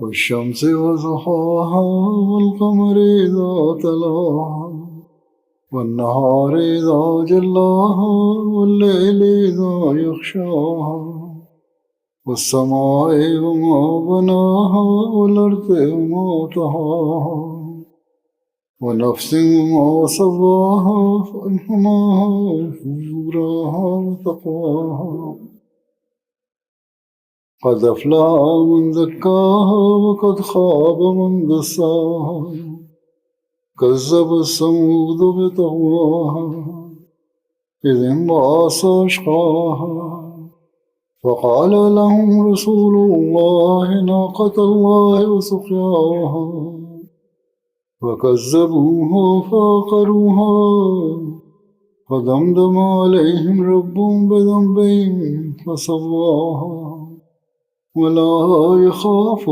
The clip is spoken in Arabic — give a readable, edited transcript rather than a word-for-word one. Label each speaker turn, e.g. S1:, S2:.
S1: والشمس وضحاها والقمر إذا تلاها والنهار إذا جلاها والليل إذا يغشاها والسماء وما بناها والأرض وما طحاها ونفس وما سواها فألهمها فجورها وتقواها قد أفلح من زكاها وقد خاب من دساها كذب الثمود بطغواها إذ انبعث أشقاها فقال لهم رسول الله ناقة الله وسقياها فكذبوه فعقروها فدمدم عليهم ربهم بذنبهم فسواها ولا يخاف